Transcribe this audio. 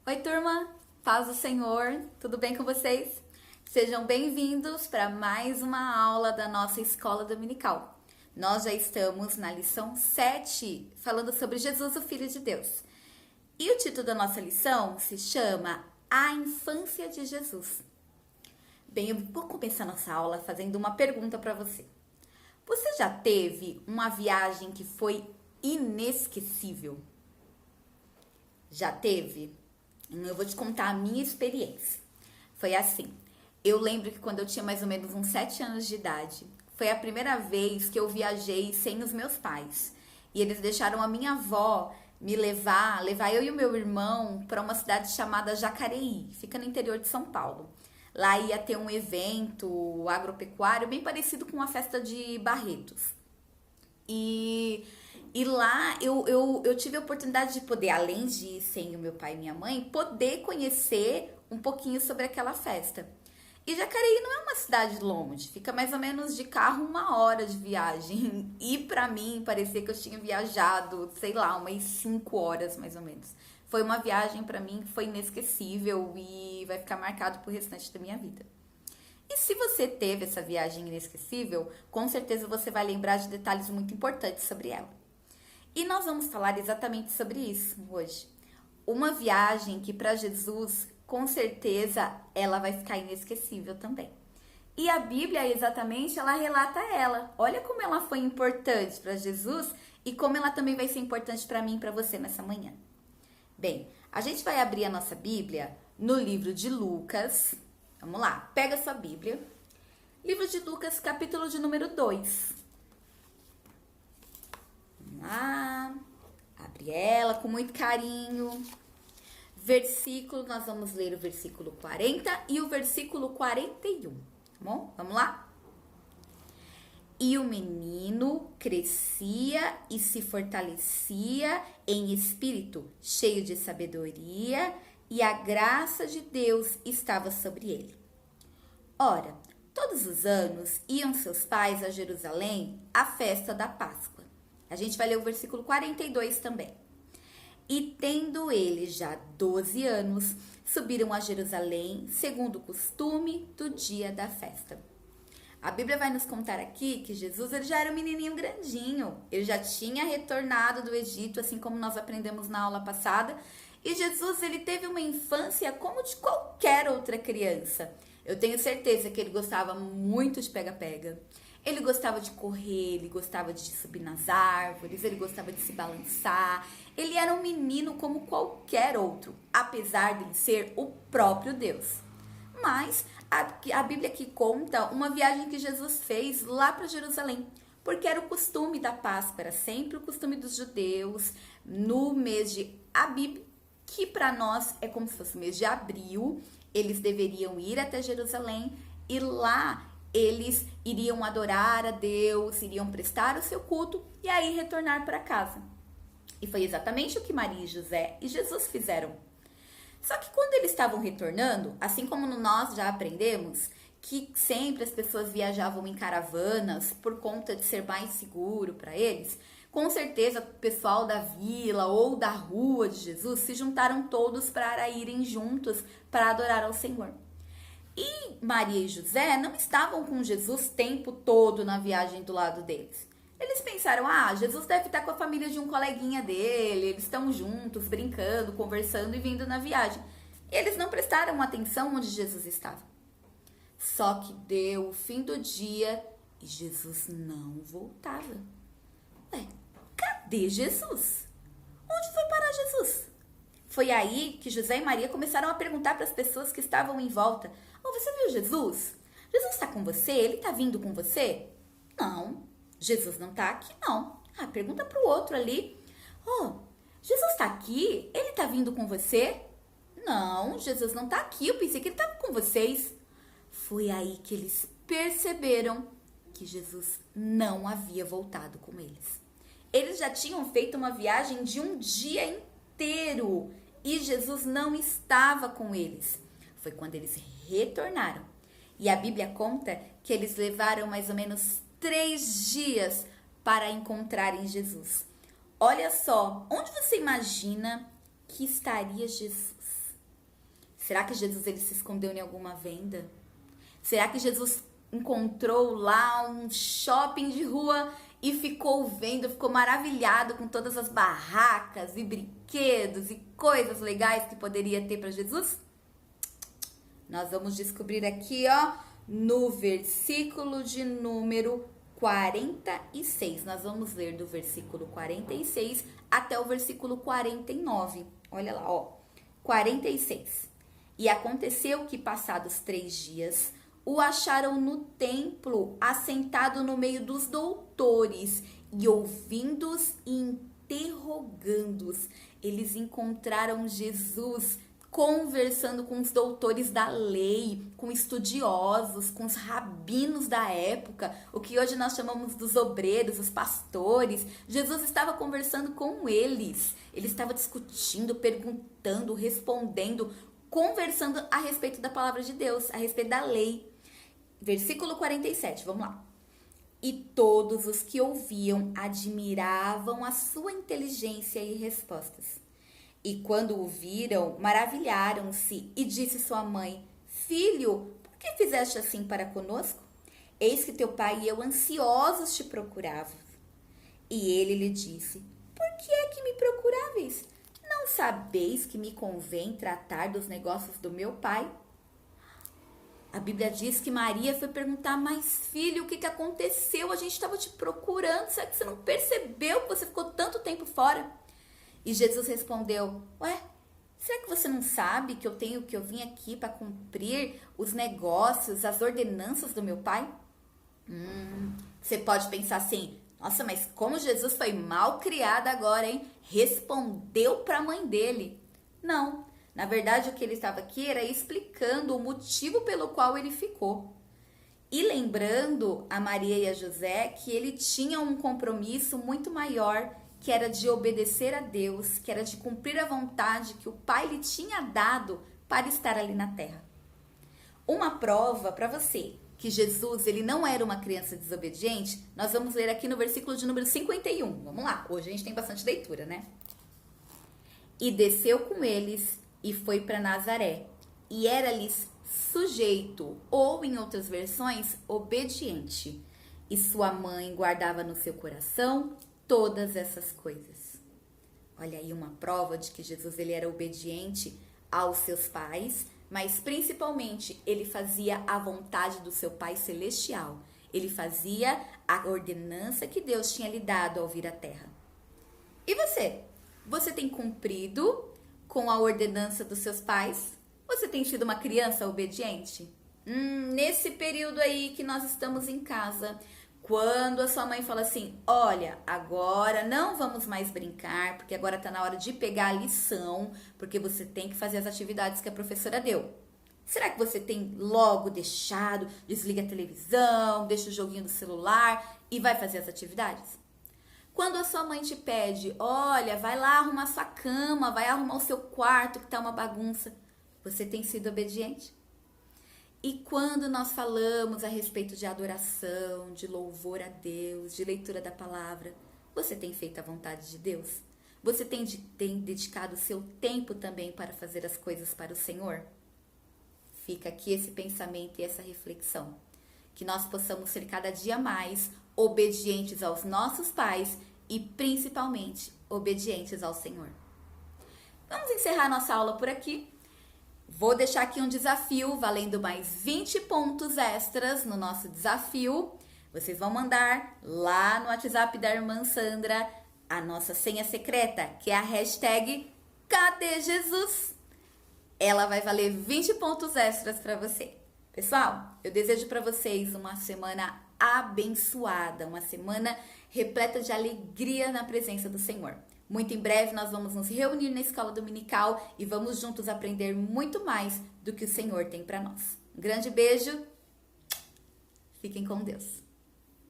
Oi, turma! Paz do Senhor, tudo bem com vocês? Sejam bem-vindos para mais uma aula da nossa escola dominical. Nós já estamos na lição 7, falando sobre Jesus, o Filho de Deus. E o título da nossa lição se chama A Infância de Jesus. Bem, eu vou começar nossa aula fazendo uma pergunta para você. Você já teve uma viagem que foi inesquecível? Já teve? Eu vou te contar a minha experiência. Foi assim, eu lembro que quando eu tinha mais ou menos uns 7 anos de idade, foi a primeira vez que eu viajei sem os meus pais. E eles deixaram a minha avó me levar eu e o meu irmão para uma cidade chamada Jacareí, fica no interior de São Paulo. Lá ia ter um evento agropecuário bem parecido com a festa de Barretos. E lá eu tive a oportunidade de poder, além de ir sem o meu pai e minha mãe, poder conhecer um pouquinho sobre aquela festa. E Jacareí não é uma cidade longe, fica mais ou menos de carro 1 hora de viagem. E pra mim, parecia que eu tinha viajado, sei lá, umas 5 horas mais ou menos. Foi uma viagem pra mim que foi inesquecível e vai ficar marcado pro restante da minha vida. E se você teve essa viagem inesquecível, com certeza você vai lembrar de detalhes muito importantes sobre ela. E nós vamos falar exatamente sobre isso hoje. Uma viagem que para Jesus, com certeza, ela vai ficar inesquecível também. E a Bíblia, exatamente, ela relata ela. Olha como ela foi importante para Jesus e como ela também vai ser importante para mim e para você nessa manhã. Bem, a gente vai abrir a nossa Bíblia no livro de Lucas. Vamos lá, pega a sua Bíblia. Livro de Lucas, capítulo de número 2. Vamos lá, abre ela com muito carinho. Versículo, nós vamos ler o versículo 40 e o versículo 41, tá bom? Vamos lá? E o menino crescia e se fortalecia em espírito, cheio de sabedoria, e a graça de Deus estava sobre ele. Ora, todos os anos iam seus pais a Jerusalém à festa da Páscoa. A gente vai ler o versículo 42 também. E tendo eles já 12 anos, subiram a Jerusalém, segundo o costume do dia da festa. A Bíblia vai nos contar aqui que Jesus ele já era um menininho grandinho. Ele já tinha retornado do Egito, assim como nós aprendemos na aula passada. E Jesus ele teve uma infância como de qualquer outra criança. Eu tenho certeza que ele gostava muito de pega-pega. Ele gostava de correr, ele gostava de subir nas árvores, ele gostava de se balançar. Ele era um menino como qualquer outro, apesar de ser o próprio Deus. Mas a Bíblia aqui conta uma viagem que Jesus fez lá para Jerusalém, porque era o costume da Páscoa, era sempre o costume dos judeus, no mês de Abib, que para nós é como se fosse o mês de abril, eles deveriam ir até Jerusalém e lá eles iriam adorar a Deus, iriam prestar o seu culto e aí retornar para casa. E foi exatamente o que Maria e José e Jesus fizeram. Só que quando eles estavam retornando, assim como nós já aprendemos que sempre as pessoas viajavam em caravanas por conta de ser mais seguro para eles, com certeza o pessoal da vila ou da rua de Jesus se juntaram todos para irem juntos para adorar ao Senhor. E Maria e José não estavam com Jesus o tempo todo na viagem do lado deles. Eles pensaram, Jesus deve estar com a família de um coleguinha dele, eles estão juntos, brincando, conversando e vindo na viagem. E eles não prestaram atenção onde Jesus estava. Só que deu o fim do dia e Jesus não voltava. Ué, cadê Jesus? Onde foi parar Jesus? Foi aí que José e Maria começaram a perguntar para as pessoas que estavam em volta. Você viu Jesus? Jesus está com você? Ele está vindo com você? Não, Jesus não está aqui não. Pergunta para o outro ali. Jesus está aqui? Ele está vindo com você? Não, Jesus não está aqui. Eu pensei que ele estava com vocês. Foi aí que eles perceberam que Jesus não havia voltado com eles. Eles já tinham feito uma viagem de um dia inteiro e Jesus não estava com eles. Foi quando eles retornaram. E a Bíblia conta que eles levaram mais ou menos 3 dias para encontrarem Jesus. Olha só, onde você imagina que estaria Jesus? Será que Jesus ele se escondeu em alguma venda? Será que Jesus encontrou lá um shopping de rua e ficou vendo, ficou maravilhado com todas as barracas e brinquedos e coisas legais que poderia ter para Jesus? Nós vamos descobrir aqui, ó, no versículo de número 46. Nós vamos ler do versículo 46 até o versículo 49. Olha lá, ó. 46. E aconteceu que, passados 3 dias, o acharam no templo, assentado no meio dos doutores, e ouvindo-os e interrogando-os. Eles encontraram Jesus conversando com os doutores da lei, com estudiosos, com os rabinos da época, o que hoje nós chamamos dos obreiros, os pastores. Jesus estava conversando com eles. Ele estava discutindo, perguntando, respondendo, conversando a respeito da palavra de Deus, a respeito da lei. Versículo 47, vamos lá. E todos os que ouviam admiravam a sua inteligência e respostas. E quando o viram, maravilharam-se, e disse sua mãe: Filho, por que fizeste assim para conosco? Eis que teu pai e eu ansiosos te procurávamos. E ele lhe disse: Por que é que me procuráveis? Não sabeis que me convém tratar dos negócios do meu pai? A Bíblia diz que Maria foi perguntar: Mas filho, o que aconteceu? A gente estava te procurando, será que você não percebeu que você ficou tanto tempo fora? E Jesus respondeu: Ué, será que você não sabe que eu vim aqui para cumprir os negócios, as ordenanças do meu pai? Você pode pensar assim: nossa, mas como Jesus foi mal criado agora, hein? Respondeu para a mãe dele. Não, na verdade o que ele estava aqui era explicando o motivo pelo qual ele ficou. E lembrando a Maria e a José que ele tinha um compromisso muito maior, que era de obedecer a Deus, que era de cumprir a vontade que o Pai lhe tinha dado para estar ali na terra. Uma prova para você que Jesus ele não era uma criança desobediente, nós vamos ler aqui no versículo de número 51. Vamos lá, hoje a gente tem bastante leitura, né? E desceu com eles e foi para Nazaré, e era-lhes sujeito, ou em outras versões, obediente. E sua mãe guardava no seu coração todas essas coisas. Olha aí uma prova de que Jesus ele era obediente aos seus pais, mas principalmente ele fazia a vontade do seu Pai Celestial. Ele fazia a ordenança que Deus tinha lhe dado ao vir à terra. E você? Você tem cumprido com a ordenança dos seus pais? Você tem sido uma criança obediente? Nesse período aí que nós estamos em casa, quando a sua mãe fala assim: olha, agora não vamos mais brincar, porque agora tá na hora de pegar a lição, porque você tem que fazer as atividades que a professora deu. Será que você tem logo deixado, desliga a televisão, deixa o joguinho do celular e vai fazer as atividades? Quando a sua mãe te pede: olha, vai lá arrumar sua cama, vai arrumar o seu quarto que tá uma bagunça, você tem sido obediente? E quando nós falamos a respeito de adoração, de louvor a Deus, de leitura da palavra, você tem feito a vontade de Deus? Você tem dedicado o seu tempo também para fazer as coisas para o Senhor? Fica aqui esse pensamento e essa reflexão. Que nós possamos ser cada dia mais obedientes aos nossos pais e principalmente obedientes ao Senhor. Vamos encerrar nossa aula por aqui. Vou deixar aqui um desafio valendo mais 20 pontos extras no nosso desafio. Vocês vão mandar lá no WhatsApp da irmã Sandra a nossa senha secreta, que é a hashtag Cadê Jesus? Ela vai valer 20 pontos extras para você. Pessoal, eu desejo para vocês uma semana abençoada, uma semana repleta de alegria na presença do Senhor. Muito em breve nós vamos nos reunir na escola dominical e vamos juntos aprender muito mais do que o Senhor tem para nós. Um grande beijo, fiquem com Deus.